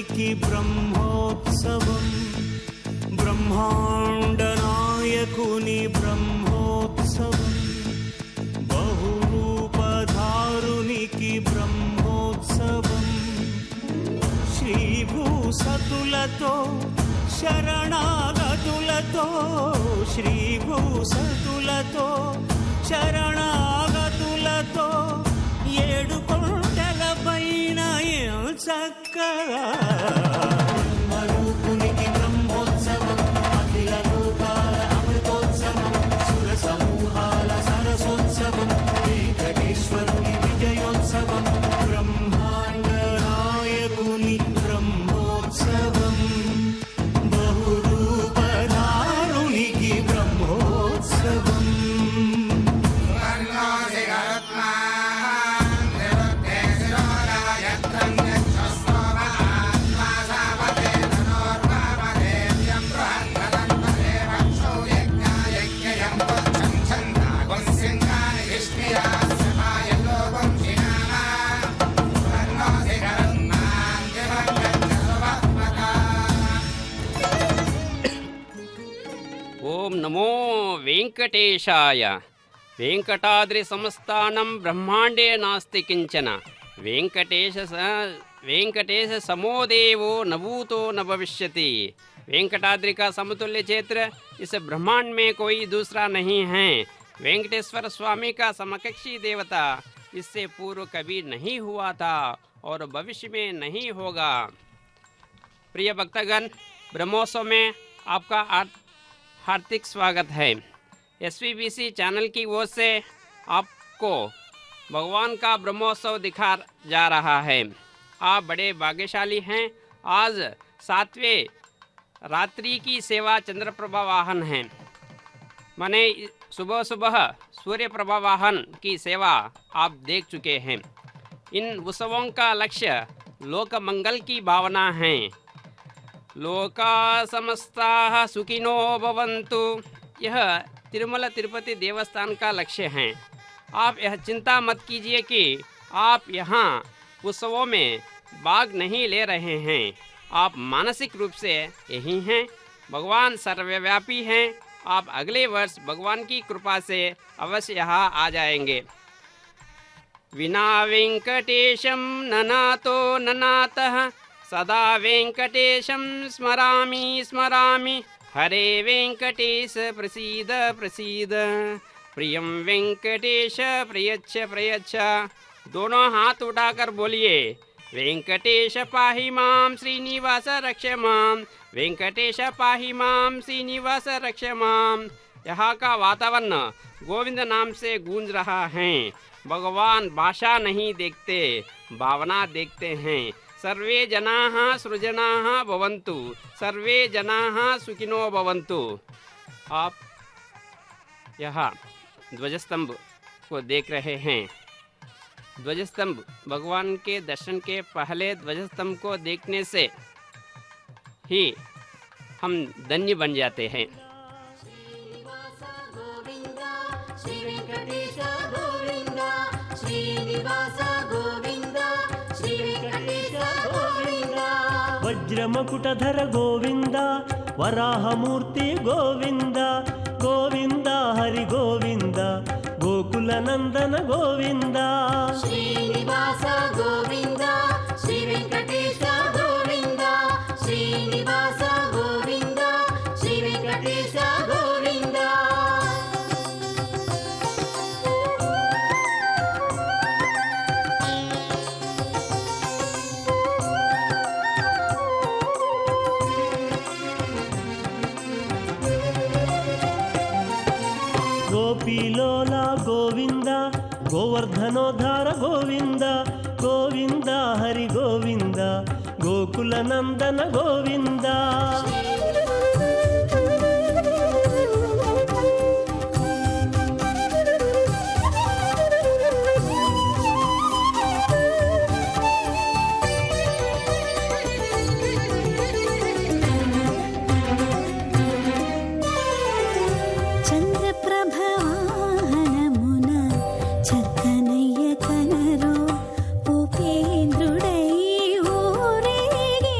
బ్రహ్మాండనాయకునికి బ్రహ్మోత్సవం, బ్రహ్మాండనాయకుని బ్రహ్మోత్సవం, బహురూపధారునికి బ్రహ్మోత్సవం, శ్రీభూసతులతో శరణాగతులతో, శ్రీభూసతులతో శరణాగతులతో ఏడు కొండల పైన చక్కగా బ్రహ్మరూపునికి బ్రహ్మోత్సవం, అఖిల లోకాల అమృతోత్సవం, సుర సమూహాల సరసోత్సవం, వెంకటేశ్వరుని విజయోత్సవం, బ్రహ్మాండ నాయకుని బ్రహ్మోత్సవం, బహురూపధారునికి బ్రహ్మోత్సవం. ఓం నమో వెంకటేశాయ. వెంకటాద్రి సంస్థానం బ్రహ్మాండే నాస్తి కించన, वेंकटेश समोदेवो नभूतो न भविष्यति। वेंकटाद्रि का समतुल्य क्षेत्र इस ब्रह्मांड में कोई दूसरा नहीं है। वेंकटेश्वर स्वामी का समकक्षी देवता इससे पूर्व कभी नहीं हुआ था और भविष्य में नहीं होगा। प्रिय भक्तगण, ब्रह्मोत्सव में आपका हार्दिक स्वागत है। SVBC चैनल की ओर से आपको भगवान का ब्रह्मोत्सव दिखा जा रहा है। आप बड़े भाग्यशाली हैं। आज 7वें रात्रि की सेवा चंद्रप्रभा वाहन है। मैंने सुबह सुबह सूर्य प्रभा वाहन की सेवा आप देख चुके हैं। इन उत्सवों का लक्ष्य लोक मंगल की भावना है। लोका समस्ताः सुखिनो भवन्तु, यह तिरुमल तिरुपति देवस्थान का लक्ष्य है। आप यह चिंता मत कीजिए कि आप यहाँ उत्सवों में भाग नहीं ले रहे हैं। आप मानसिक रूप से यही हैं। भगवान सर्वव्यापी हैं। आप अगले वर्ष भगवान की कृपा से अवश्य यहाँ आ जाएंगे। विना वेंकटेशं ननातो ननातः, सदा वेंकटेशं स्मरामि स्मरामि, हरे वेंकटेश प्रसीद प्रसीद, प्रियं वेंकटेश प्रयच्छ प्रयच्छ। दोनों हाथ उठाकर बोलिए, वेंकटेश पाहि मां श्रीनिवास रक्ष मां, वेंकटेश पाहि मां श्रीनिवास रक्ष मां। यहाँ का वातावरण गोविंद नाम से गूंज रहा है। भगवान भाषा नहीं देखते, भावना देखते हैं। सर्वे जनाः सृजनाः भवन्तु, सर्वे जनाः सुखिनो भवन्तु। आप यहाँ ध्वजस्तंभ को देख रहे हैं। ध्वजस्तंभ, भगवान के दर्शन के पहले ध्वजस्तंभ को देखने से ही हम धन्य बन जाते हैं। वज्रमकुटधर गोविंद, वराहमूर्ति गोविंद, गोविंद हरि गोविंद, गोकुल नंदन गोविंद, श्रीनिवास गोविंद, श्री वेंकटेश गोविंद, श्रीनिवास गोविंद, श्री वेंकटेश गोविंद। गोपीलोला गोविंद, गोवर्धनोद्धार गोविंद, गोविंद हरि गोविंद, गोकुल नंदन गोविंद। చక్కనయ్య కనరో ఉపేంద్రుడై ఊరేగే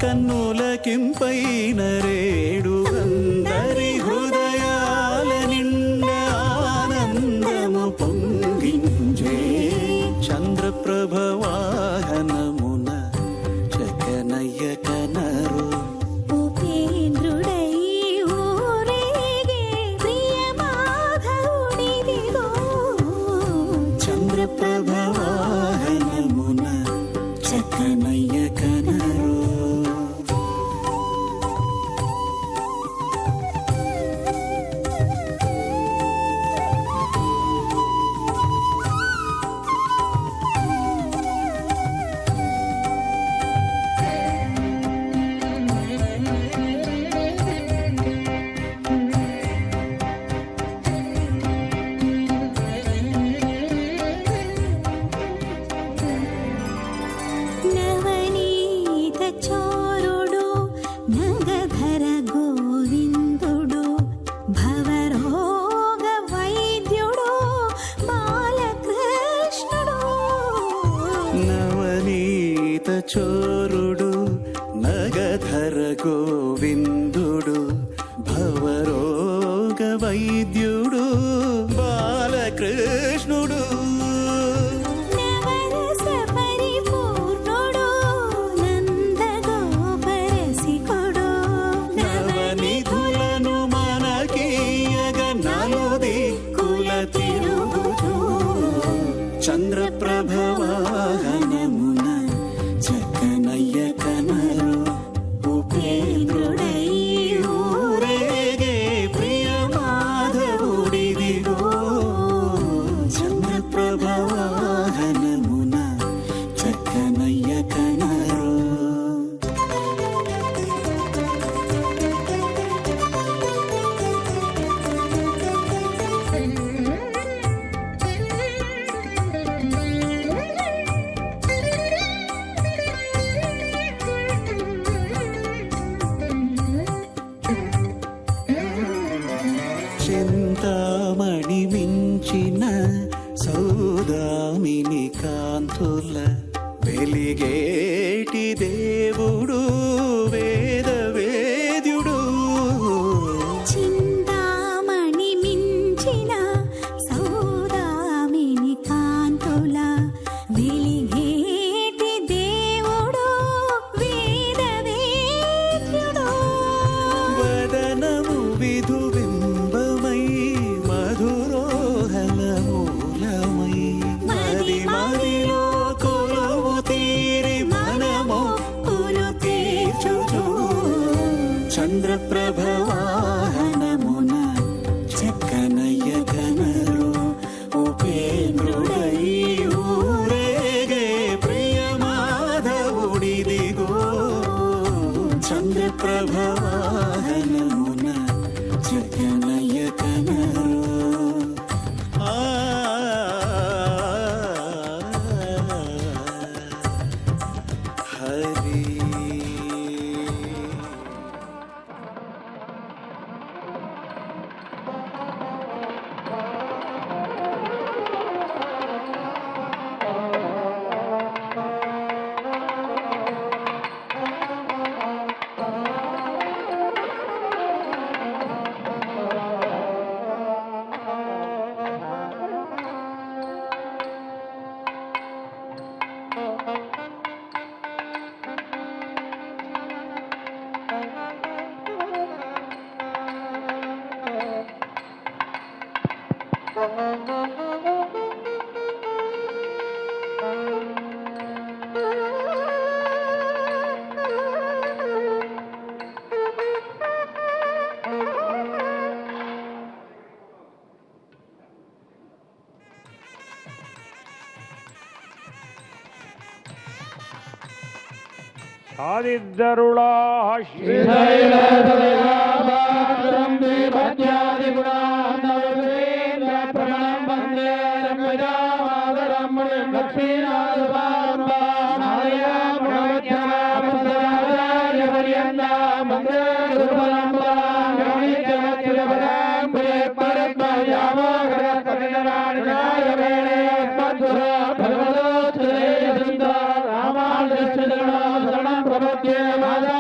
కన్నులకింపైన రేడు అందరి హృదయాల నిండా ఆనందము పొంగించే చంద్రప్రభ వాహనమున చకనయ్య కనరు ఉపేంద్రుడై ఊరేగే ప్రియమాధవునిదిగో చంద్రప్రభ వాహనమున చకనయ్య కనరు నవనీత చోరుడు నగధర గోవిందుడు భవరోగ వైద్యుడు బాలకృష్ణుడు నవనీత చోరుడు నగధర గోవిందుడు భవరోగ వైద్యుడు బాలకృష్ణుడు నవరస పరిపూర్ణుడు నందగోపరసికుడు నవనిధులను మనకీయగ నలుదిక్కుల తిరుగుచు చంద్రప్రభ వాహనమున చక్కనయ్య కనరు ఉపేంద్రుడై ఊరేగే ప్రియ మాధవుడిదిగో చంద్రప్రభ వాహనమున చక్కనయ్య కనరు చింతామణి మించిన సౌదామిని కాంతుల వెలిగేటి దేవుడు వేద వేద్యుడు చింతామణి మించిన సౌదామిని కాంతుల వెలిగేటి దేవుడు వేదవేద్యుడు వదనము విధు బింబమై మధురోహల మూలమై మది మదిలో కొలువు తీరి మనము కులు తీర్చుచు చంద్రప్రభ వాహనమున చక్కనయ్య కనరు ఉపేంద్రుడై ఊరేగే ప్రియ మాధవుడిదిగో చంద్రప్రభ వాహనమున చక్కనయ్య కనరు హరి ఆదిద్దరుళా రామానుజ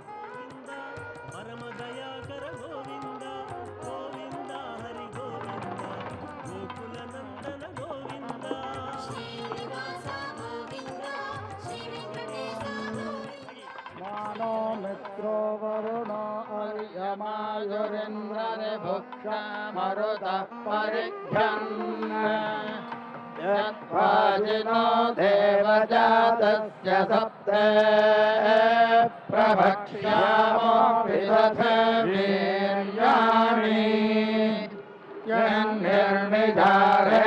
ಗೋವಿಂದ ಪರಮ ದಯಾಕರ ಗೋವಿಂದ ಗೋವಿಂದ ಹರಿ ಗೋವಿಂದ ಗೋಕುಲ ನಂದನ ಗೋವಿಂದ मानो मित्रो वरुणो अर्यमायुरिन्द्रने भुक्षामरुतः परिघ्यन् यद्वाजिनो देवजातस्य सप्ते प्रभक्ष्यामो विदधे वीर्याणि यन्निर्निधारे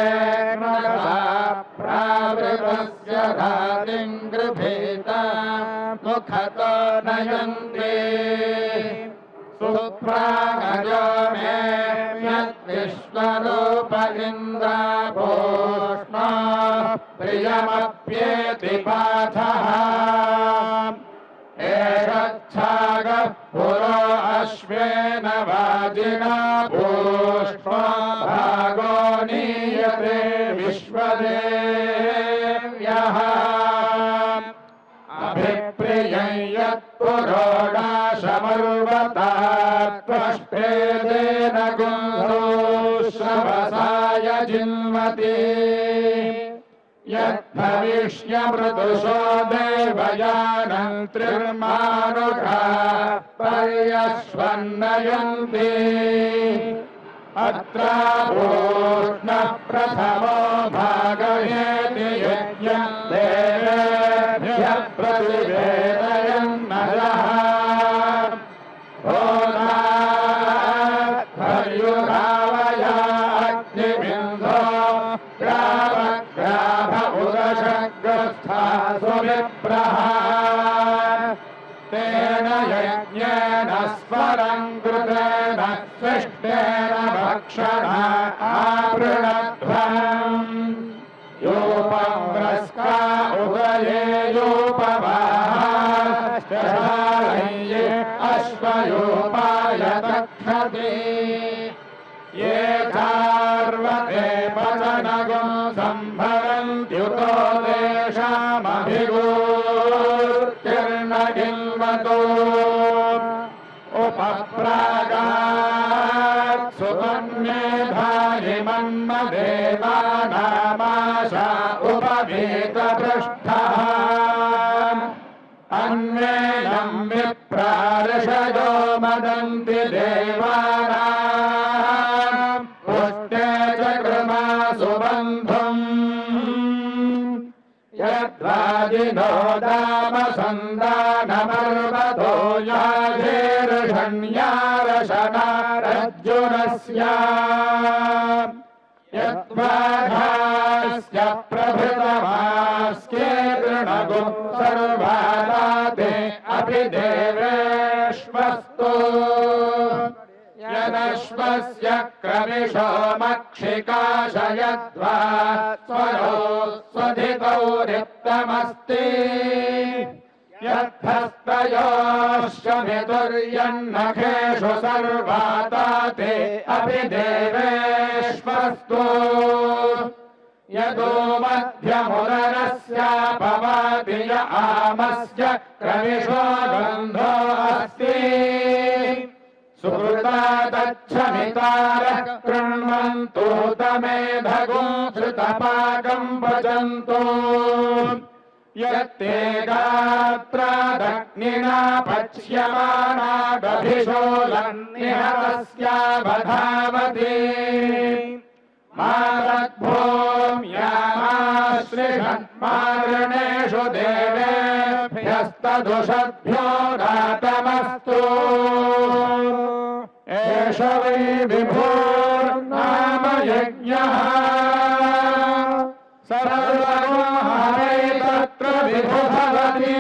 मनसा प्रावृतस्य रातिं गृभीता मुखतो नयन्ति सुप्रागजो मे यद्विश्वरूप इन्द्राभूष्णो प्रियमप्येति पाथः एषच्छागः पुरो अश्वेन वाजिना भूष्णो भागो नीयते विश्वदेव्यः अभिप्रियं यत्पुरोडाशमर्वता त्वष्टेदेन गुन्धो श्रवसाय जिन्वति यद्भविष्यमृदुषो देवयानन्त्रिर्मानुषा पर्यश्वन्नयन्ति अत्रापूष्णः प्रथमो भागयेति यज्ञं देवेभ्यः प्रतिवेदयन्नरः भर्युरावया अग्निबिन्धो ग्राभ उदशग्रस्था सुविप्रः तेन यज्ञेन स्मरं कृतेन सृष्टेन भक्षणा आवृणध्वम् योपम्रस्का उभये योपवाहाश्चालये अश्वयोपाय तक्षति ये चार्वते पचनगो सम्भरन्त्युतो देशामभिगूर्तिर्नगिन्वतो उपप्रागात् सुपन्मेधायि मन्मदेवानामाशा उपवीतपृष्ठः अन्वेनं विप्रार्षयो मदन्ति देवानां पुष्टे च कृमा सुबन्धुम् यद्वाजिनो दामसन्दानमर्वतो याधेर्षण्यारशनारज्जुनस्य यद्वाधास्य प्रभृतमास्के तृणगुं सर्वादाते अपि देवेष्वस्तु यदश्वस्य क्रमिशो मक्षिकाशयद्वा स्वरो स्वधितौ रिक्तमस्ति यद्धस्तयोश्चमितुर्यन्नखेषु सर्वाताते अपि देवेष्वस्तु यदो मध्यमुदरस्यापवाति य आमस्य क्रमिशो गन्धो अस्ति सुहृदा दच्छमितारः कृण्वन्तु तमेधगुं श्रुतपाकं भजन्तु यत्ते गात्रादग्निना पच्यमानादभिषो लन्निहतस्यावधावति मातद्भूम्यामाश्रिषन्मादृणेषु देवेभ्यस्तदुषद्भ्यो दातमस्तु एष वै विभोर्नाम यज्ञः सर्वगुणहरै तत्र विभु भवति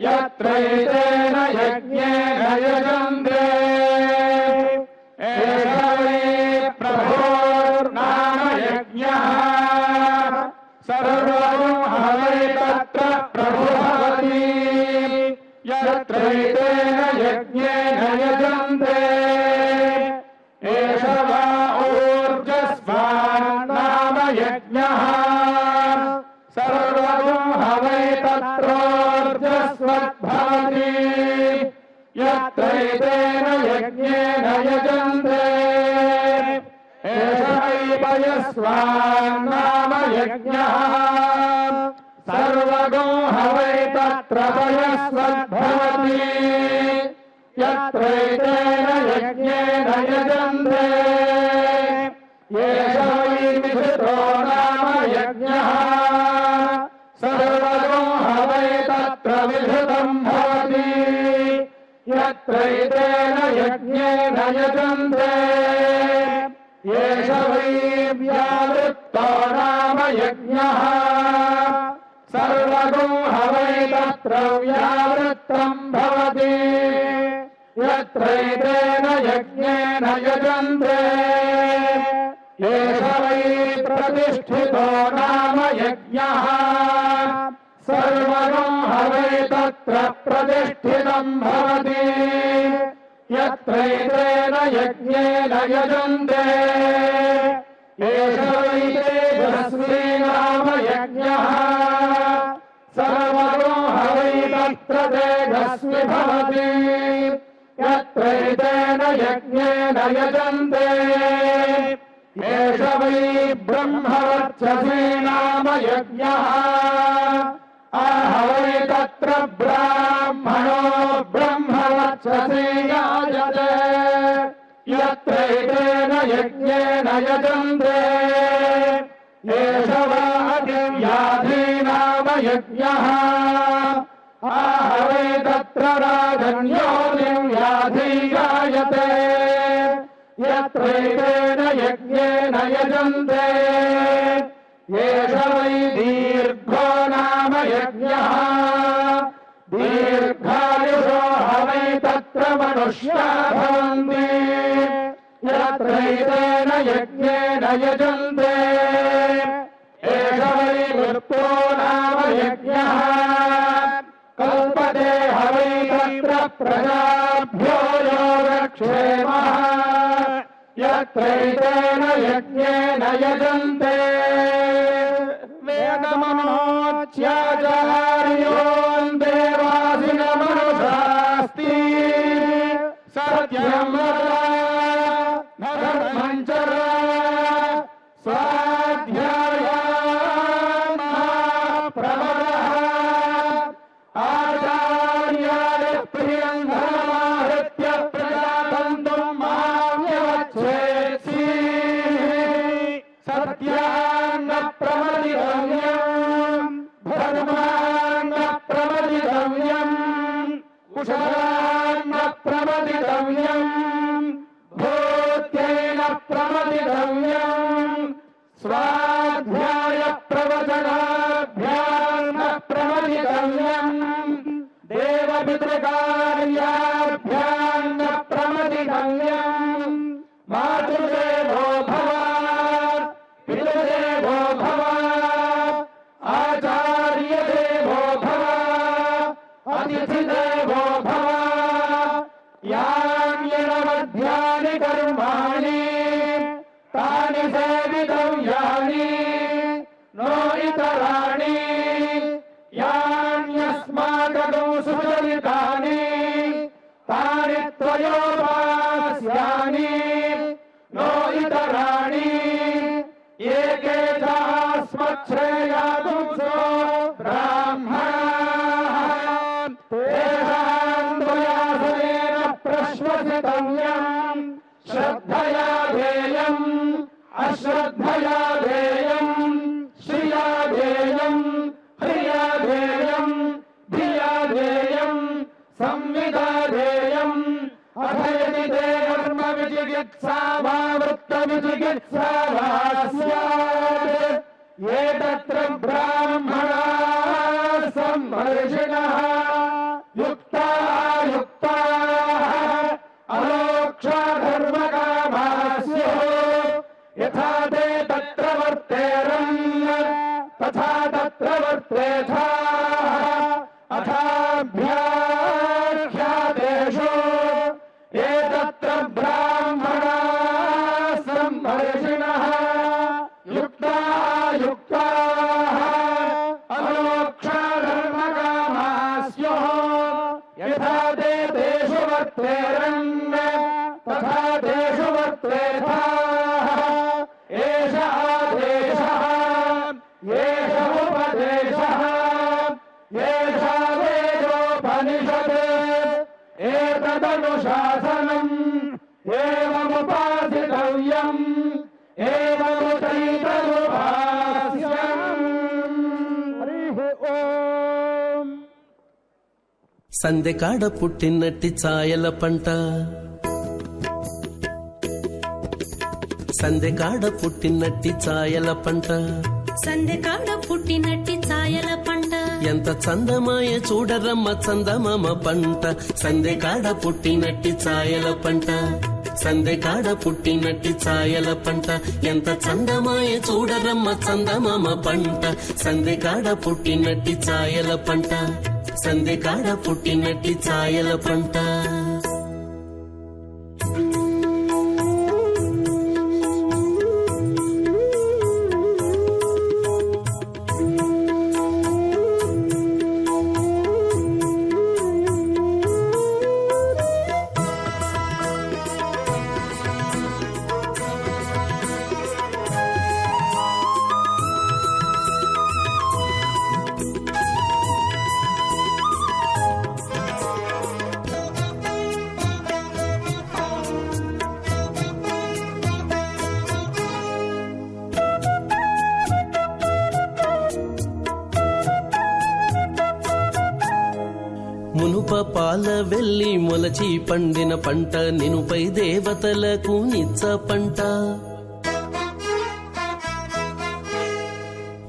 यत्रैतेन यज्ञेन यजन्ते एष वै प्रभोर्नाम यज्ञः सर्वगुणहरै तत्र प्रभु भवति यत्रैतेन यज्ञेन यजन्ते एष वा ऊर्जस्वान् नाम यज्ञः सर्वगो हवै तत्रोर्जस्वद्भवति यत्रैतेन यज्ञेन यजन्ते एष वै पयस्वान्नाम यज्ञः सर्वगो हवै तत्र पयस्वद्भवति यत्रैतेन यज्ञेन यजन्ते एष वै मिथुतो नाम यज्ञः सर्वगो हवै तत्र विधृतं भवति यत्रैतेन यज्ञेन यजन्ते एष वै व्यावृत्तो नाम यज्ञः सर्वगो हवै तत्र व्यावृत्तं भवति यत्रैतेन यज्ञेन यजन्ते एष वै प्रतिष्ठितो नाम यज्ञः सर्वगो हवै तत्र प्रतिष्ठितं भवति यत्रैतेन यज्ञेन यजन्ते एष वै तेजस्वी नाम यज्ञः सर्वगो हवै तत्र तेजस्वी भवति यत्रैतेन यज्ञेन यजन्ते एष वै ब्रह्मवर्चसी नाम यज्ञः आहवै तत्र ब्राह्मणो ब्रह्मवर्चसी याजते यत्रैतेन यज्ञेन यजन्ते एष वा अतिव्याधी नाम यज्ञः आहवै तत्र राजन्यो निर्व्याधी जायते यत्रैतेन यज्ञेन यजन्ते एष वै दीर्घो नाम यज्ञः दीर्घायुषो हवै तत्र मनुष्या भवन्ति यत्रैतेन यज्ञेन यजन्ते एष वै मृत्यो नाम यज्ञः कल्पते हवै तत्र प्रजाभ्यो योगक्षेमः यत्रैतेन यज्ञेन यजन्ते वेदमनोच्याचार्योन् देवासिनमनुषास्ति सत्यं वद धर्मं चर स्वाध्यायान् प्रवरः आचार्याय प्रियं धर्माहृत्य प्रजातन्तुं माम्यवच्छेत्सि सत्यान्न प्रमदितव्यम् धर्मान्न प्रमदितव्यम् कुशलान्न प्रमदितव्यम् भूत्येन प्रमदितव्यम् स्वाध्याय प्रवचनाभ्यान्न प्रमदितव्यम् देवपितृकार्याभ्यान्न प्रमदितव्यम् मातृदेवो भव पितृदेवो भव आचार्यदेवो भव अतिथिदेवो भव यान्यनवध्यानि कर्माणि तानि सेवितव्यानि नो इतराणि यान्यस्माकं सुचरितानि तानि त्वयोपास्यानि नो इतराणि एके चास्मच्छ्रेयादुंसो ब्राह्मणाः तेषां त्वयासनेन प्रश्वसितव्यम् श्रद्धया ध्येयम् अश्रद्धया ध्येयम् श्रिया ध्येयम् ह्रिया ध्येयम् धिया ध्येयम् संविदा ध्येयम् अथयति ते कर्म विचिकित्सा वा वृत्त विचिकित्सा वा स्यात् ये तत्र ब्राह्मणाः सम्मर्षिणः युक्ताः अलोक्षा धर्मकामाः स्युः यथा ते तत्र वर्तेरन् तथा तत्र वर्तेथाः अथाभ्याख्यातेषु ये तत्र ब्राह्मणाः सम्मर्षिणः युक्ता युक्ताः अमोक्षधर्मकामास्युः यथा ते तेषु वर्तेरन् तथा तेषु वर्तेथाः एष आदेशः एष उपदेशः एषा वेदोपनिषत् एतदनुशासनम् एवमुपासितव्यम् एवमुचैतमुपास्यम् हरिः ओम् సందెకాడ పుట్టినట్టి ఛాయల పంట సందెకాడ పుట్టినట్టి ఛాయల పంట సందెకాడ పుట్టినట్టి ఛాయల పంట ఎంత చందమాయ చూడరమ్మ చందమామ పంట సందెకాడ పుట్టినట్టి ఛాయల పంట సందెకాడ పుట్టినట్టి ఛాయల పంట ఎంత చందమాయ చూడరమ్మ చందమామ పంట సందెకాడ పుట్టినట్టి ఛాయల పంట సందెకాడ పుట్టినట్టి ఛాయల పంట మునుప పాల వెల్లి మొలచి పండిన పంట నినుపై దేవతలకు నిచ్చ పంట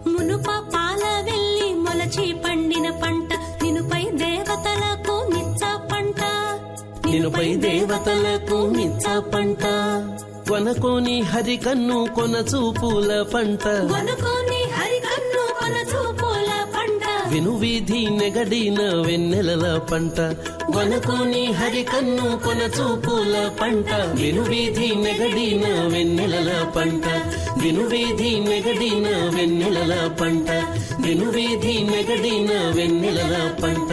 మునుప పాల వెల్లి మొలచి పండిన పంట నినుపై దేవతలకు నిచ్చ పంట నినుపై దేవతలకు నిచ్చ పంట కొనకోని హరికన్ను కొన చూపుల పంట కొనుకొని హరికన్ను కొనచూపుల పంట విను వీధి నెగడిన వెన్నెలల పంట కొనకోని హరికన్ను కొన చూపుల పంట విను వీధి నెగడిన వెన్నెలల పంట విను వీధి నెగడిన వెన్నెలల పంట విను వీధి నెగడిన వెన్నెలల పంట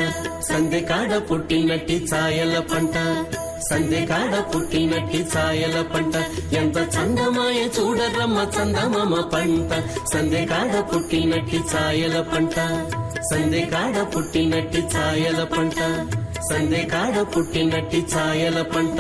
సందెకాడ పుట్టినట్టి ఛాయల పంట సందెకాడ పుట్టినట్టి ఛాయల పంట ఎంత చందమాయ చూడరమ్మ చందమామ పంట సందెకాడ పుట్టినట్టి ఛాయల పంట సందెకాడ పుట్టినట్టి ఛాయల పంట సందెకాడ పుట్టినట్టి ఛాయల పంట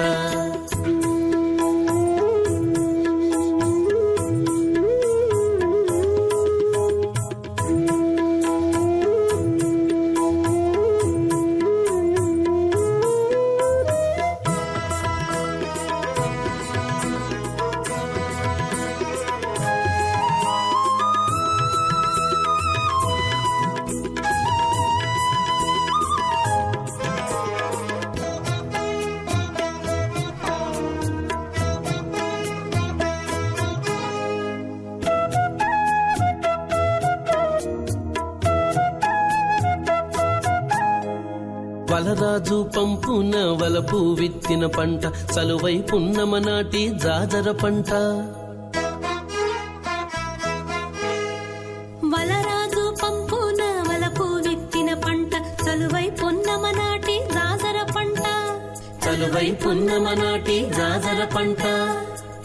వలరాజు పంపున వలపు విత్తిన పంట చలువై పున్నమ నాటి జాజర పంట వలరాజు పంపున వలపు విత్తిన పంట చలువై పున్నమ నాటి జాజర పంట చలువై పున్నమ నాటి జాజర పంట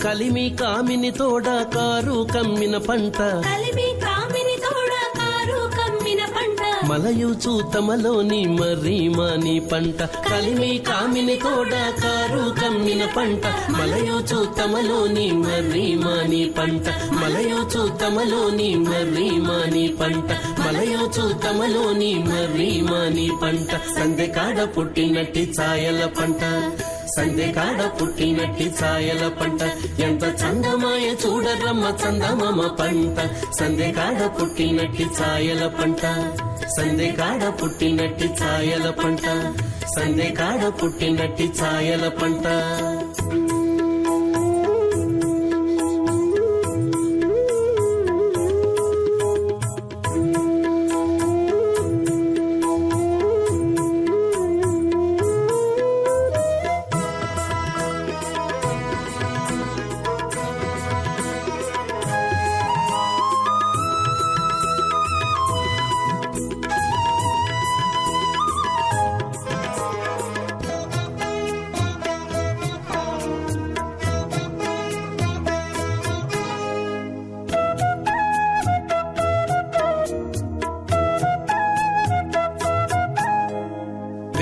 కలిమి కామిని తోడ కారు కమ్మిన పంట కలిమి కామిని తోడ కారు కమ్మిన పంట మలయూచు తమలోని మర్రిమాని పంట కలిమి కామిని తోడ కారు కమ్మిన పంట మలయూచు తమలోని మర్రిమాని పంట మలయూచు తమలోని మర్రిమాని పంట మలయూచు తమలోని మర్రిమాని పంట సందెకాడ పుట్టినట్టి ఛాయల పంట సందెకాడ పుట్టినట్టి ఛాయల పంట ఎంత చందమాయ చూడరమ్మ చందమామ పంట సందెకాడ పుట్టినట్టి ఛాయల పంట సందెకాడ పుట్టినట్టి ఛాయల పంట సందెకాడ పుట్టినట్టి ఛాయల పంట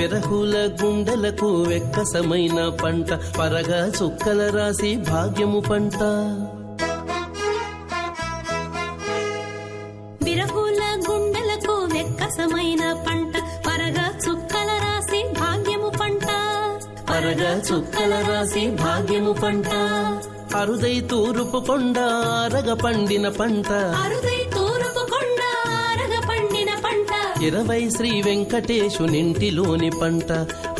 విరహుల గుండెలకు వెక్కసమైన పంట పరగా చుక్కల రాసి భాగ్యము పంట విరహుల గుండెలకు వెక్కసమైన పంట పరగా చుక్కల రాసి భాగ్యము పంట పరగా చుక్కల రాసి భాగ్యము పంట అరుదై తూరుపు కొండ ఆరగ పండిన పంట అరుదై తూరుపు కొండ ఆరగ పండిన పంట 20 శ్రీ వెంకటేశునింటిలోని పంట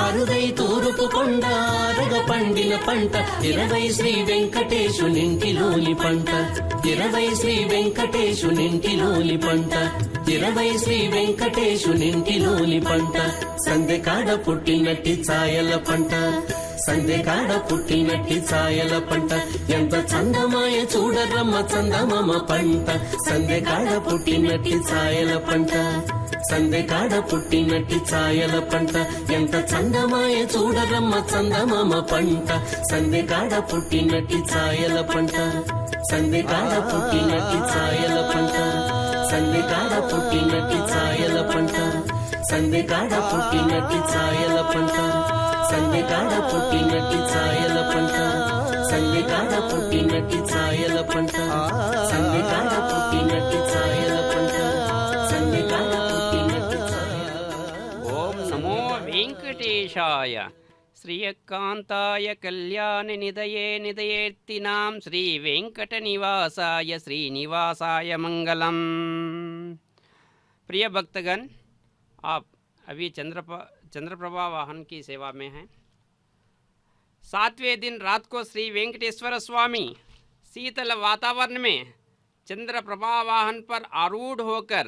అరుదై తూరుపు కొండ ఆరగ పండిన పంట 20 శ్రీ వెంకటేశునింటిలోని పంట 20 శ్రీ వెంకటేశునింటిలోని పంట 20 శ్రీ వెంకటేశునింటిలోని పంట సందెకాడ పుట్టినట్టి ఛాయల పంట సందెకాడ పుట్టినట్టి ఛాయల పంట ఎంత చందమాయ చూడరమ్మ చందమామ పంట సందెకాడ పుట్టినట్టి ఛాయల పంట సందెకాడ పుట్టినట్టి ఛాయల పంట ఎంత చందమాయ చూడరమ్మ చందమామ పంట సందెకాడ పుట్టినట్టి ఛాయల పంట సందెకాడ పుట్టినట్టి ఛాయల పంట సందెకాడ పుట్టినట్టి ఛాయల పంట సందెకాడ పుట్టినట్టి ఛాయల పంట సందెకాడ పుట్టినట్టి ఛాయల పంట సందెకాడ పుట్టినట్టి ఛాయల పంట సందెకాడ పుట్టినట్టి ఛాయల పంట సందెకాడ పుట్టినట్టి ఛాయల ఓం నమో వెంకటేశాయ శ్రీయకాంతాయ కళ్యాణ నిదయే నిదయేర్తినాం శ్రీ వెంకట निवासाय श्रीनिवासाय मंगलम। प्रिय भक्तगण, आप अभी चंद्रप्रभा वाहन की सेवा में हैं। 7वें दिन रात को श्री वेंकटेश्वर स्वामी शीतल वातावरण में चंद्रप्रभा वाहन पर आरूढ़ होकर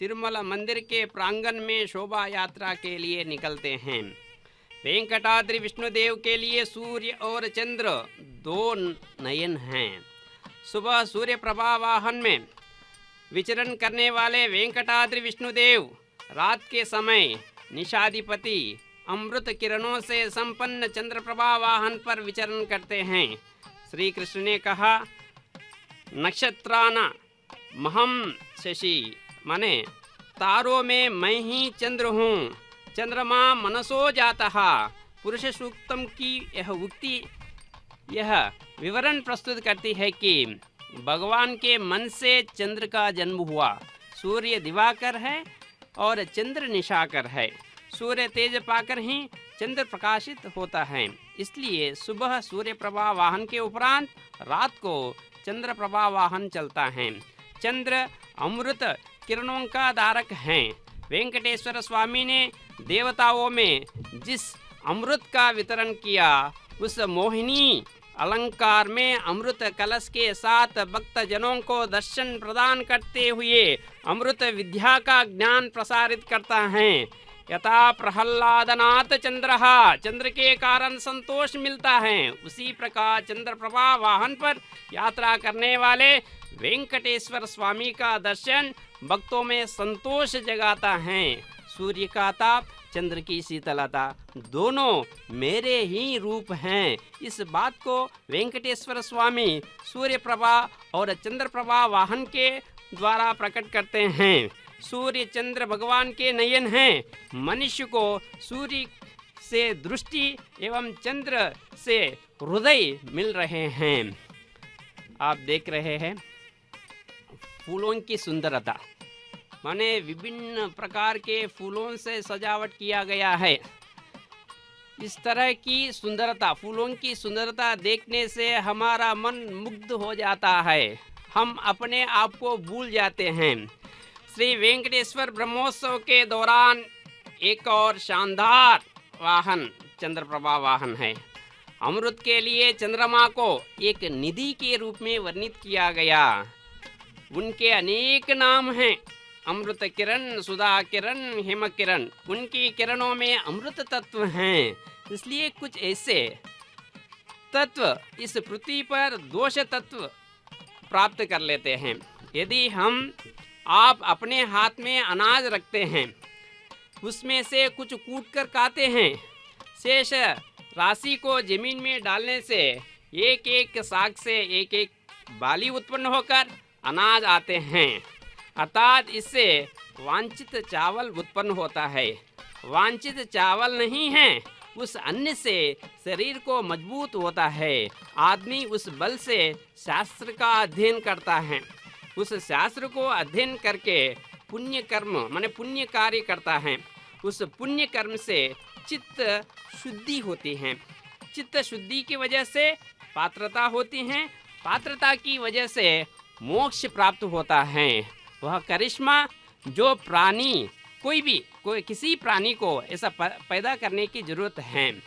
तिरुमला मंदिर के प्रांगण में शोभा यात्रा के लिए निकलते हैं। वेंकटाद्रि विष्णुदेव के लिए सूर्य और चंद्र 2 नयन हैं। सुबह सूर्य प्रभा वाहन में विचरण करने वाले वेंकटाद्रि विष्णुदेव रात के समय निशाधिपति अमृत किरणों से संपन्न चंद्रप्रभा वाहन पर विचरण करते हैं। श्री कृष्ण ने कहा, नक्षत्राना महम शशि, माने तारों में मैं ही चंद्र हूँ, चंद्रमा मनसो जाता। पुरुष सूक्तम की यह उक्ति यह विवरण प्रस्तुत करती है कि भगवान के मन से चंद्र का जन्म हुआ। सूर्य दिवाकर है और चंद्र निशाकर है। सूर्य तेज पाकर ही चंद्र प्रकाशित होता है। इसलिए सुबह सूर्य प्रभा वाहन के उपरांत रात को चंद्र प्रभा वाहन चलता है। चंद्र अमृत किरणों का धारक हैं। वेंकटेश्वर स्वामी ने देवताओं में जिस अमृत का वितरण किया, उस मोहिनी अलंकार में अमृत कलश के साथ भक्तजनों को दर्शन प्रदान करते हुए अमृत विद्या का ज्ञान प्रसारित करता है। यथा प्रहलादनाथ चंद्रः, चंद्र के कारण संतोष मिलता है, उसी प्रकार चंद्रप्रभा वाहन पर यात्रा करने वाले वेंकटेश्वर स्वामी का दर्शन भक्तों में संतोष जगाता है। सूर्य का ताप, चंद्र की शीतलता दोनों मेरे ही रूप हैं। इस बात को वेंकटेश्वर स्वामी सूर्य प्रभा और चंद्र प्रभा वाहन के द्वारा प्रकट करते हैं। सूर्य चंद्र भगवान के नयन हैं। मनुष्य को सूर्य से दृष्टि एवं चंद्र से हृदय मिल रहे हैं। आप देख रहे हैं फूलों की सुंदरता, माने विभिन्न प्रकार के फूलों से सजावट किया गया है। इस तरह की सुंदरता, फूलों की सुंदरता देखने से हमारा मन मुग्ध हो जाता है, हम अपने आप को भूल जाते हैं। श्री वेंकटेश्वर ब्रह्मोत्सव के दौरान एक और शानदार वाहन चंद्रप्रभा वाहन है। अमृत के लिए चंद्रमा को एक निधि के रूप में वर्णित किया गया। उनके अनेक नाम हैं, अमृत किरण, सुधा किरण, हिम किरण। उनकी किरणों में अमृत तत्व हैं। इसलिए कुछ ऐसे तत्व इस पृथ्वी पर दोष तत्व प्राप्त कर लेते हैं। यदि आप अपने हाथ में अनाज रखते हैं, उसमें से कुछ कूट कर खाते हैं, शेष राशि को जमीन में डालने से एक एक साग से एक एक बाली उत्पन्न होकर अनाज आते हैं, अर्थात इससे वांछित चावल उत्पन्न होता है। वांछित चावल नहीं है। उस अन्न से शरीर को मजबूत होता है। आदमी उस बल से शास्त्र का अध्ययन करता है। उस शास्त्र को अध्ययन करके पुण्य कर्म माने पुण्य कार्य करता है। उस पुण्य कर्म से चित्त शुद्धि होती है। चित्त शुद्धि की वजह से पात्रता होती है। पात्रता की वजह से मोक्ष प्राप्त होता है। वह करिश्मा जो प्राणी कोई किसी प्राणी को ऐसा पैदा करने की जरूरत है।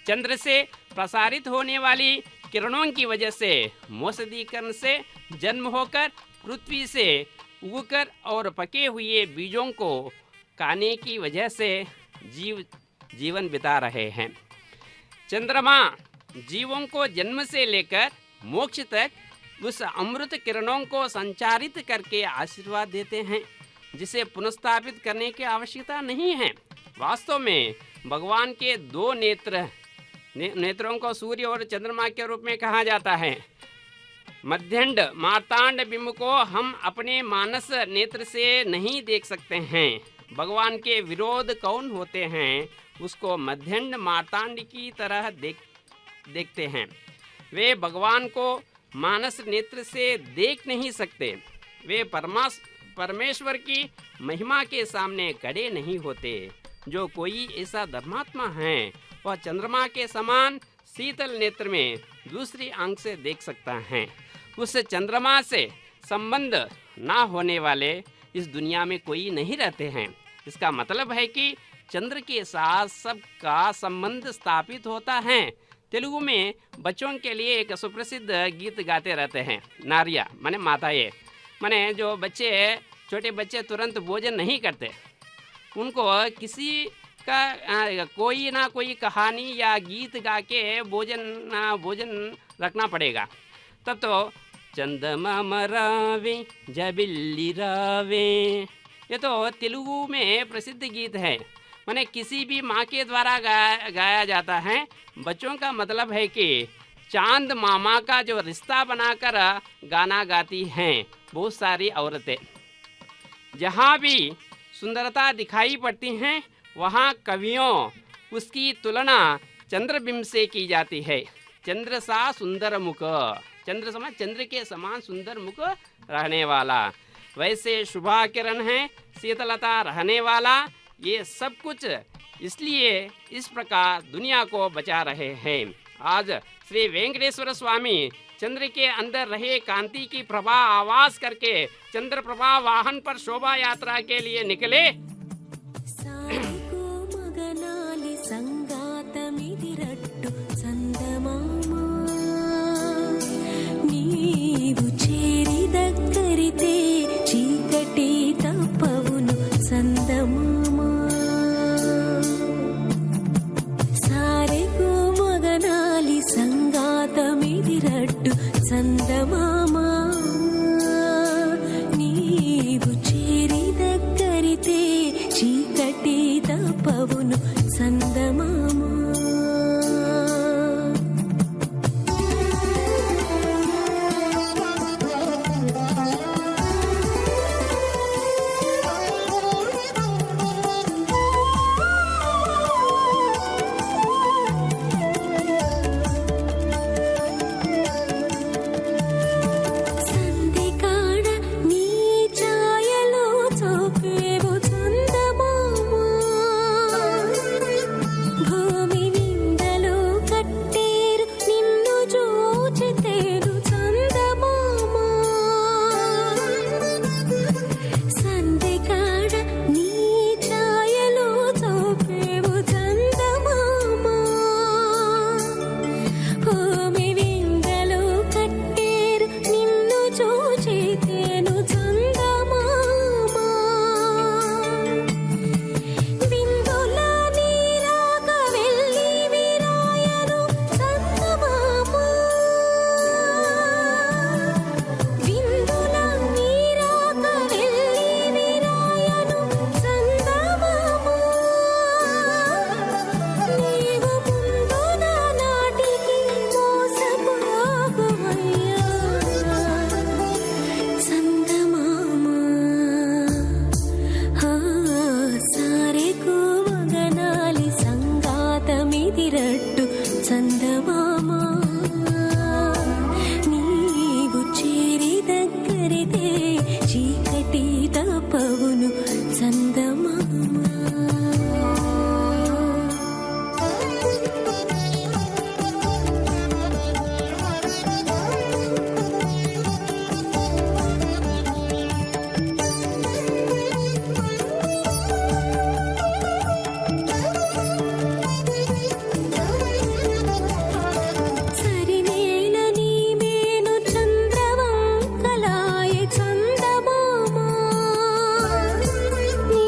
चंद्र से प्रसारित होने वाली किरणों की वजह से मौसदीकरण से जन्म होकर पृथ्वी से उगकर और पके हुए बीजों को खाने की वजह से जीवन बिता रहे हैं। चंद्रमा जीवों को जन्म से लेकर मोक्ष तक उस अमृत किरणों को संचारित करके आशीर्वाद देते हैं, जिसे पुनर्स्थापित करने की आवश्यकता नहीं है। वास्तव में भगवान के दो नेत्रों को सूर्य और चंद्रमा के रूप में कहा जाता है। मध्यंड मार्तांड बिंब को हम अपने मानस नेत्र से नहीं देख सकते हैं। भगवान के विरोध कौन होते हैं उसको मध्यंड मार्तांड की तरह देखते हैं। वे भगवान को मानस नेत्र से देख नहीं सकते। वे परमेश्वर की महिमा के सामने खड़े नहीं होते। जो कोई ऐसा धर्मात्मा है वह चंद्रमा के समान शीतल नेत्र में दूसरी आंख से देख सकता है। उस चंद्रमा से संबंध ना होने वाले इस दुनिया में कोई नहीं रहते हैं। इसका मतलब है कि चंद्र के साथ सबका संबंध स्थापित होता है। तेलुगु में बच्चों के लिए एक सुप्रसिद्ध गीत गाते रहते हैं। नारिया माने माताएं, माने जो बच्चे छोटे बच्चे तुरंत भोजन नहीं करते, उनको किसी का कोई ना कोई कहानी या गीत गा के भोजन रखना पड़ेगा। तब तो चंदमामा रावे जबिल्ली रावे, ये तो तेलुगु में प्रसिद्ध गीत है। माने किसी भी माँ के द्वारा गाया जाता है। बच्चों का मतलब है कि चांद मामा का जो रिश्ता बनाकर गाना गाती हैं बहुत सारी औरतें। जहाँ भी सुंदरता दिखाई पड़ती हैं वहाँ कवियों उसकी तुलना चंद्रबिंब से की जाती है। चंद्र सा सुंदर मुख, चंद्र के समान सुंदर मुख रहने वाला, वैसे शुभा किरण है शीतलता रहने वाला, ये सब कुछ इसलिए इस प्रकार दुनिया को बचा रहे हैं। आज श्री वेंकटेश्वर स्वामी चंद्र के अंदर रहे कांति की प्रभा आवाज करके चंद्र प्रभा वाहन पर शोभा यात्रा के लिए निकले। మగనాలి సంగాతమిదిరట్టు సందమామా నీవు చేరి దగ్గరితే చీకటి తప్పవును సందమామా సారెకు మగనాలి సంగాతమిదిరట్టు సందమామా నీవు చేరి దగ్గరితే పవును చందమామ సరినేల నీ మేను చంద్రవంకలాయ చందమామ నీ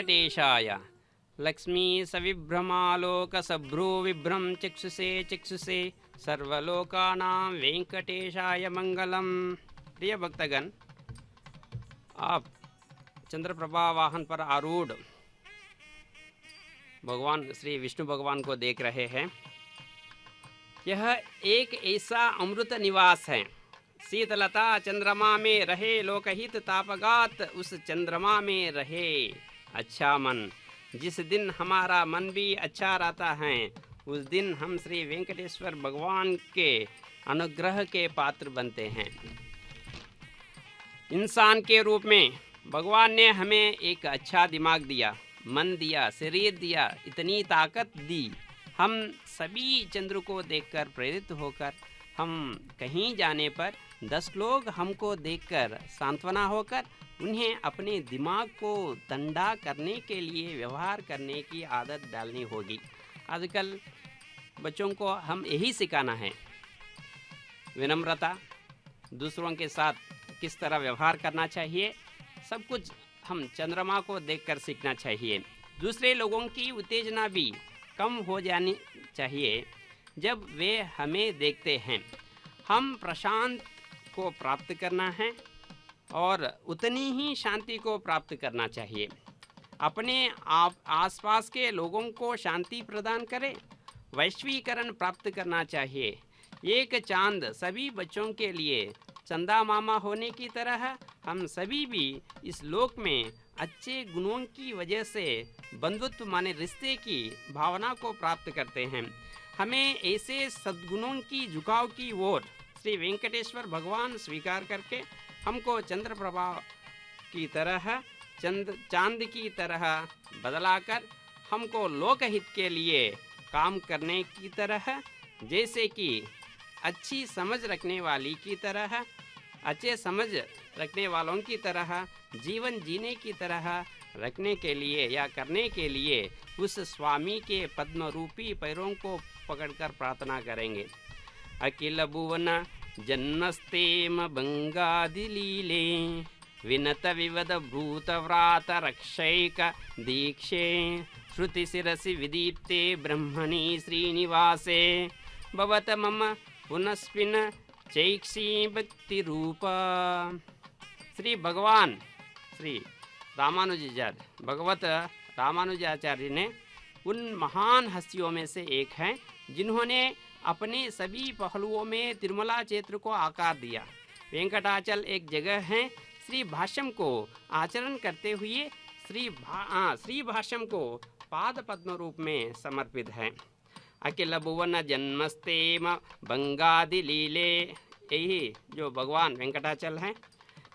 वेंकटेशाय। लक्ष्मी सविभ्रमालोक सभ्रू विभ्रम चक्षुषे चक्षुषे सर्वलोकानां वेंकटेशाय मंगलम। प्रिय भक्तगण, आप चंद्रप्रभा वाहन पर आरूढ़ भगवान श्री विष्णु भगवान को देख रहे हैं। यह एक ऐसा अमृत निवास है। शीतलता चंद्रमा में रहे, लोकहित तापगात उस चंद्रमा में रहे अच्छा मन। जिस दिन हमारा मन भी अच्छा रहता है, उस दिन हम श्री वेंकटेश्वर भगवान के अनुग्रह के पात्र बनते हैं। इंसान के रूप में भगवान ने हमें एक अच्छा दिमाग दिया, मन दिया, शरीर दिया, इतनी ताकत दी। हम सभी चंद्र को देखकर प्रेरित होकर हम कहीं जाने पर 10 लोग हमको देखकर सांत्वना होकर उन्हें अपने दिमाग को ठंडा करने के लिए व्यवहार करने की आदत डालनी होगी। आजकल बच्चों को हम यही सिखाना है, विनम्रता, दूसरों के साथ किस तरह व्यवहार करना चाहिए, सब कुछ हम चंद्रमा को देखकर सीखना चाहिए। दूसरे लोगों की उत्तेजना भी कम हो जानी चाहिए जब वे हमें देखते हैं। हम प्रशांत को प्राप्त करना है और उतनी ही शांति को प्राप्त करना चाहिए। अपने आसपास के लोगों को शांति प्रदान करें, वैश्वीकरण प्राप्त करना चाहिए। एक चांद सभी बच्चों के लिए चंदा मामा होने की तरह हम सभी भी इस लोक में अच्छे गुणों की वजह से बंधुत्व माने रिश्ते की भावना को प्राप्त करते हैं। हमें ऐसे सद्गुणों की झुकाव की ओर श्री वेंकटेश्वर भगवान स्वीकार करके हमको चंद्रप्रभा की तरह चांद की तरह बदलाकर हमको लोकहित के लिए काम करने की तरह, जैसे कि अच्छी समझ रखने वाली की तरह, अच्छे समझ रखने वालों की तरह जीवन जीने की तरह रखने के लिए या करने के लिए उस स्वामी के पद्म रूपी पैरों को पकड़कर प्रार्थना करेंगे। अखिल भुवन जन्मस्तेम बंगादिलीले विनत विवद भूत व्रात रक्षैक दीक्षे श्रुति शिरसि विदीप्ते ब्रह्मणि श्रीनिवासे भवत मम पुनस्विन चैक्षी भक्ति रूप। श्री भगवान श्री रामानुजाचार्य भगवत रामानुजाचार्य ने उन महान हस्तियों में से एक हैं जिन्होंने अपने सभी पहलुओं में तिरुमला क्षेत्र को आकार दिया। वेंकटाचल एक जगह है। श्री भाष्यम को आचरण करते हुए श्री भाष्यम को पाद पद्म रूप में समर्पित है। अखिल भुवन जन्मस्तेम बंगादि लीले, यही जो भगवान वेंकटाचल हैं,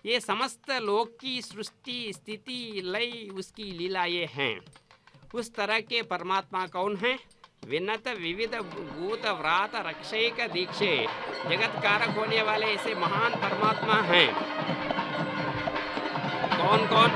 ये समस्त लोक की सृष्टि स्थिति लय उसकी लीलाएं हैं। उस तरह के परमात्मा कौन हैं? विनत विविध भूत व्रात रक्षैक दीक्षे, जगत कारक होने वाले ऐसे महान परमात्मा हैं। कौन कौन?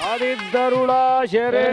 ಆದಿದ್ದರುಳ ಶರೇ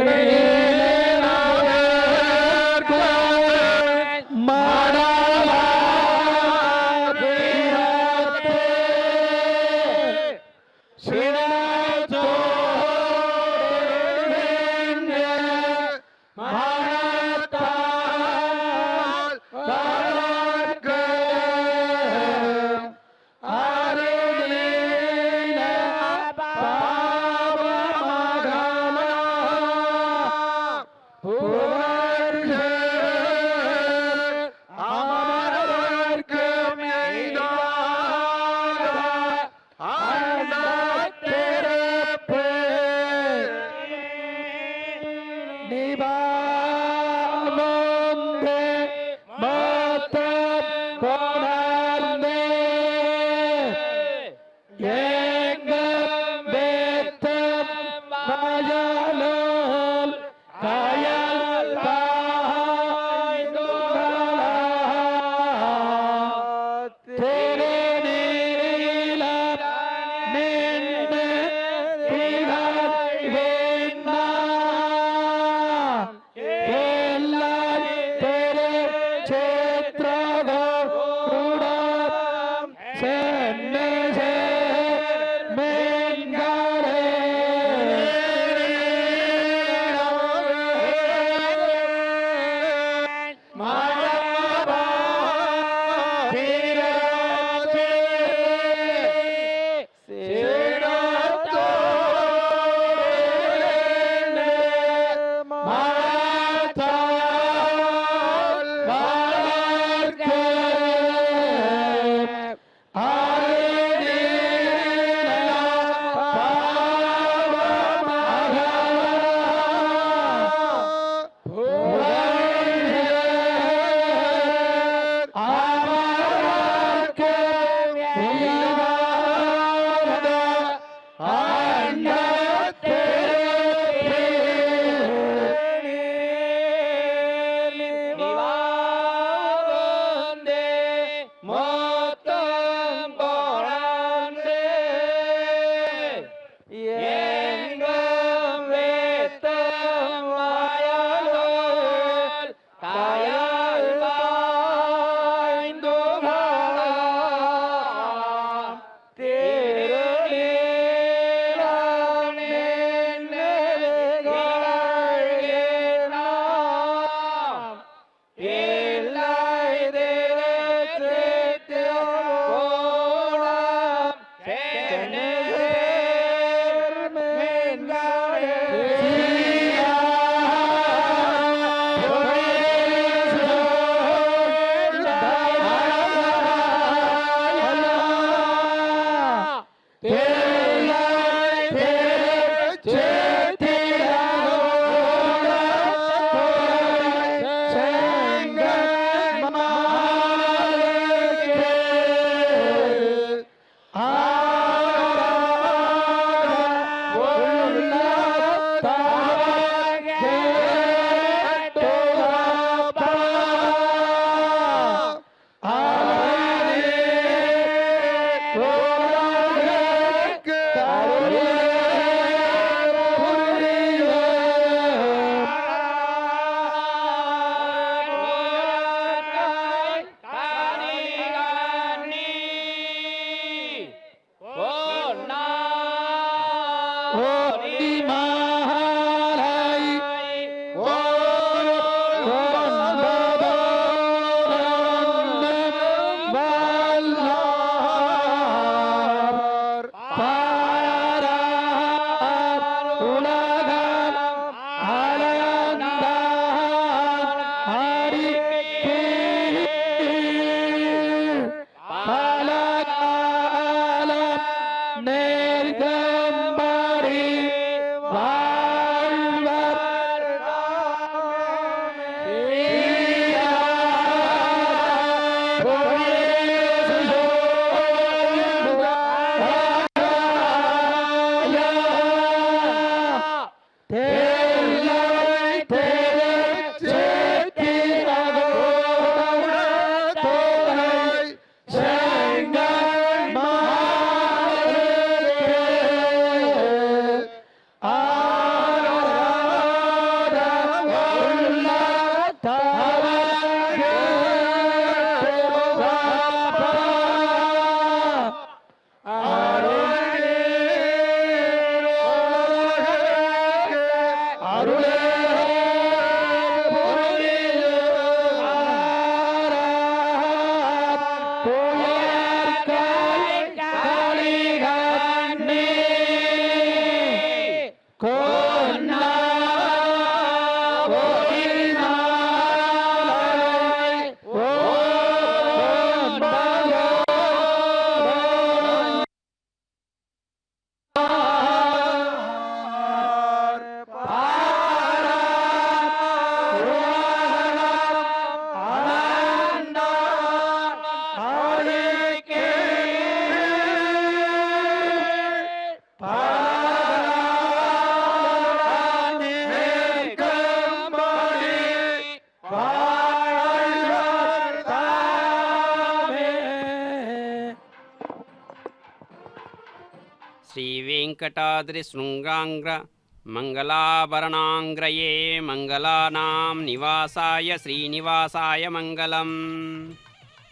श्री वेंकटाद्रि शृंगांग्र मंगलाभरणांग्रये मंगलानां निवासाय श्रीनिवासाय मंगलम।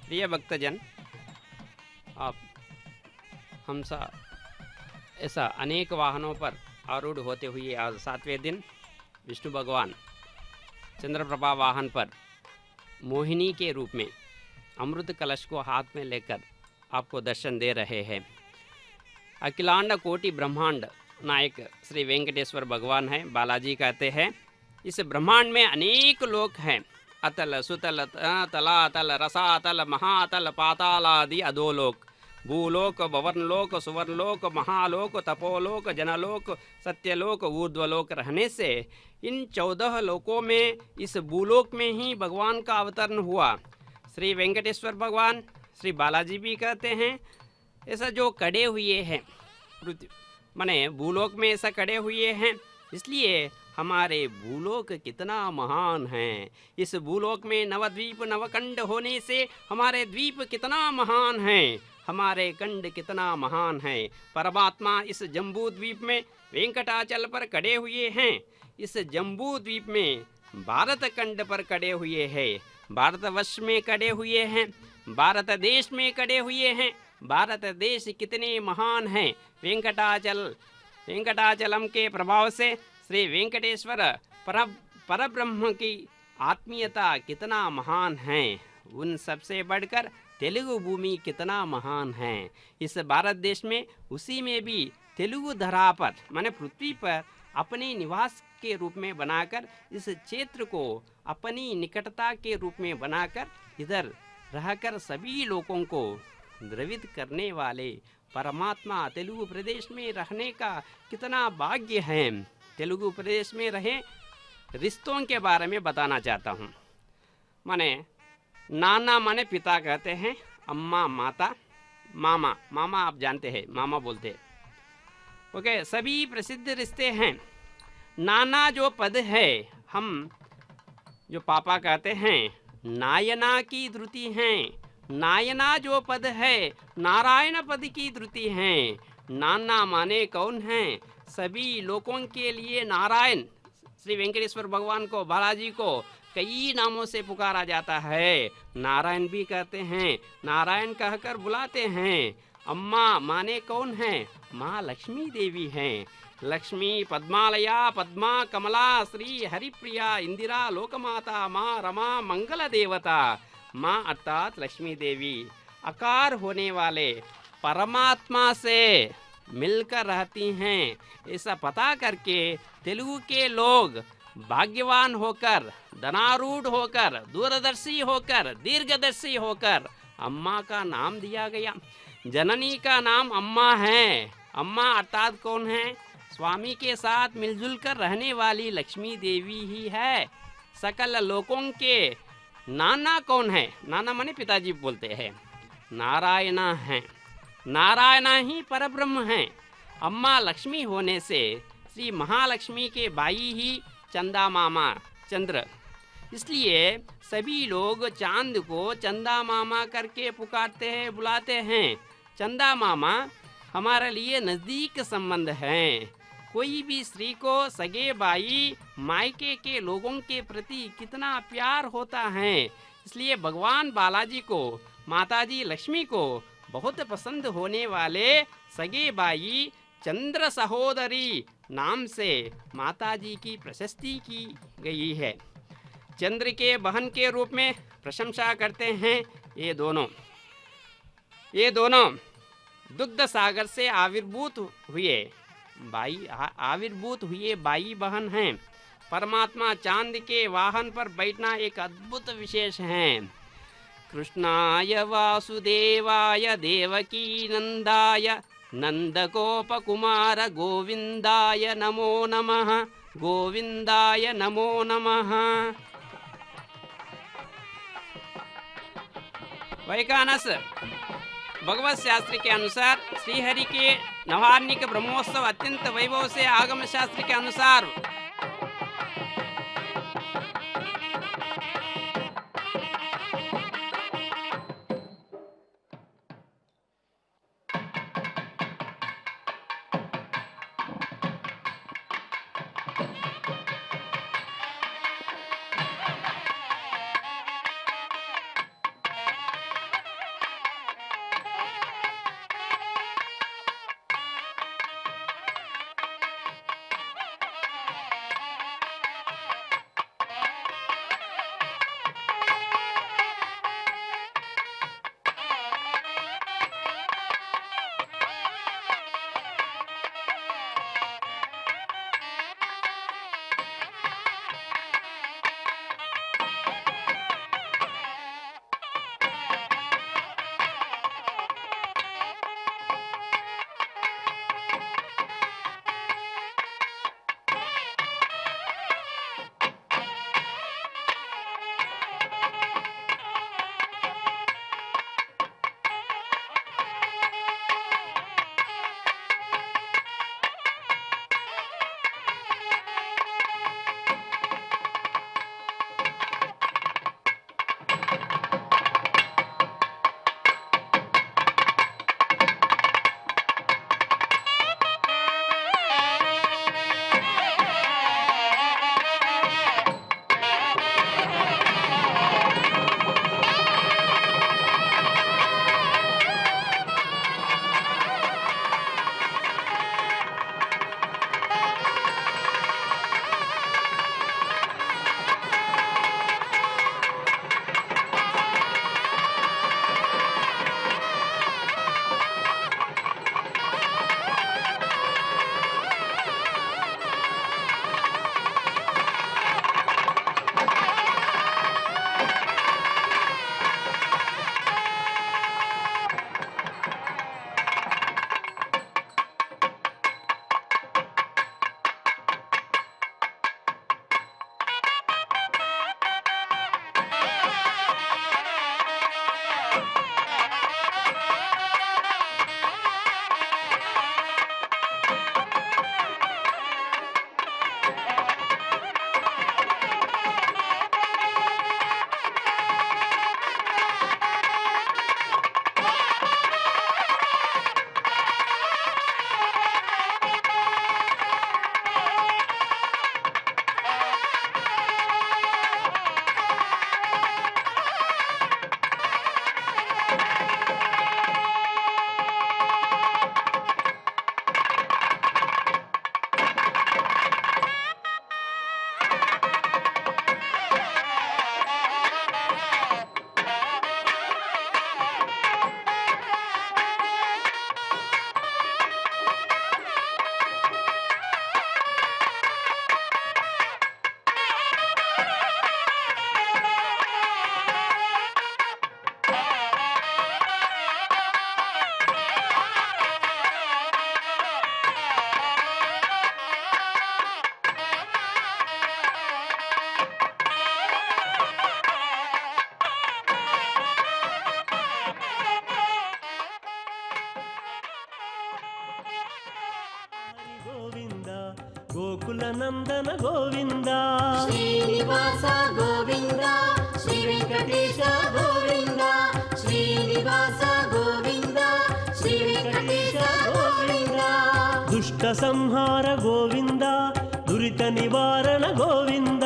प्रिय भक्तजन, आप हम सा ऐसा अनेक वाहनों पर आरूढ़ होते हुए आज 7वें दिन विष्णु भगवान चंद्रप्रभा वाहन पर मोहिनी के रूप में अमृत कलश को हाथ में लेकर आपको दर्शन दे रहे हैं। अखिलांड कोटि ब्रह्मांड नायक श्री वेंकटेश्वर भगवान है। बालाजी कहते हैं इस ब्रह्मांड में अनेक लोक हैं, अतल सुतल तलातल रसातल महातल पाताल आदि अधोलोक, भूलोक भवनलोक सुवर्णलोक महालोक तपोलोक जनलोक सत्यलोक ऊर्ध्वलोक रहने से इन 14 लोकों में इस भूलोक में ही भगवान का अवतरण हुआ। श्री वेंकटेश्वर भगवान श्री बालाजी भी कहते हैं ऐसा जो कड़े हुए हैं माने भूलोक में ऐसा कड़े हुए हैं, इसलिए हमारे भूलोक कितना महान है। इस भूलोक में नवद्वीप नवकंड होने से हमारे द्वीप कितना महान है, हमारे कंड कितना महान है। परमात्मा इस जम्बू द्वीप में वेंकटाचल पर कड़े हुए हैं, इस जम्बू द्वीप में भारत कंड पर कड़े हुए हैं, भारतवर्ष में कड़े हुए हैं, भारत देश में कड़े हुए हैं। भारत देश कितने महान हैं। वेंकटाचलम के प्रभाव से श्री वेंकटेश्वर परब्रह्म की आत्मीयता कितना महान है। उन सबसे बढ़कर तेलुगु भूमि कितना महान है। इस भारत देश में उसी में भी तेलुगु धरा पर माने पृथ्वी पर अपने निवास के रूप में बनाकर इस क्षेत्र को अपनी निकटता के रूप में बनाकर इधर रहकर सभी लोगों को द्रवित करने वाले परमात्मा तेलुगु प्रदेश में रहने का कितना भाग्य है। तेलुगु प्रदेश में रहे रिश्तों के बारे में बताना चाहता हूँ। माने नाना माने पिता कहते हैं, अम्मा माता, मामा मामा आप जानते हैं, मामा बोलते हैं। ओके, सभी प्रसिद्ध रिश्ते हैं। नाना जो पद है हम जो पापा कहते हैं नायना की द्रुति हैं। नायना जो पद है नारायण पद की द्रुति है। नाना माने कौन है? सभी लोगों के लिए नारायण। श्री वेंकटेश्वर भगवान को बालाजी को कई नामों से पुकारा जाता है। नारायण भी कहते हैं, नारायण कहकर बुलाते हैं। अम्मा माने कौन है? माँ लक्ष्मी देवी हैं। लक्ष्मी पद्मालया पद्मा कमला श्री हरिप्रिया इंदिरा लोकमाता माँ रमा मंगल देवता। माँ अर्थात लक्ष्मी देवी आकार होने वाले परमात्मा से मिलकर रहती हैं। ऐसा पता करके तेलुगु के लोग भाग्यवान होकर, धनारूढ़ होकर, दूरदर्शी होकर, दीर्घदर्शी होकर अम्मा का नाम दिया गया। जननी का नाम अम्मा है। अम्मा अर्थात कौन है? स्वामी के साथ मिलजुल कर रहने वाली लक्ष्मी देवी ही है। सकल लोगों के नाना कौन है? नाना माने पिताजी बोलते हैं। नारायणा है। नारायणा ही परब्रह्म हैं। अम्मा लक्ष्मी होने से श्री महालक्ष्मी के भाई ही चंदा मामा चंद्र, इसलिए सभी लोग चांद को चंदा मामा करके पुकारते हैं, बुलाते हैं। चंदा मामा हमारे लिए नज़दीक संबंध हैं। कोई भी स्त्री को सगे भाई मायके के लोगों के प्रति कितना प्यार होता है। इसलिए भगवान बालाजी को माताजी लक्ष्मी को बहुत पसंद होने वाले सगे भाई चंद्र सहोदरी नाम से माताजी की प्रशस्ति की गई है। चंद्र के बहन के रूप में प्रशंसा करते हैं ये दोनों दुग्ध सागर से आविर्भूत हुए भाई बहन हैं। परमात्मा चांद के वाहन पर बैठना एक अद्भुत विशेष है। कृष्णाय वासुदेवाय देवकी नंदाय नंदगोपकुमार गोविंदाय नमो नमः, गोविंदाय नमो नमः। वैकानस भगवत शास्त्र के अनुसार श्रीहरि के नवान्निक ब्रह्मोत्सव अत्यंत वैभव से आगम शास्त्र के अनुसार गोकुलनंदन गोविंद శ్రీనివాస గోవింద శ్రీ వెంకటేశ గోవింద శ్రీనివాస గోవింద శ్రీ వెంకటేశ గోవింద दुष्ट संहार गोविंद నివారణ గోవింద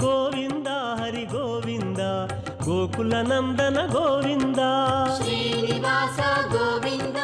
గోవింద హరి గోవింద గోకుల నందన గోవింద శ్రీనివాస గోవింద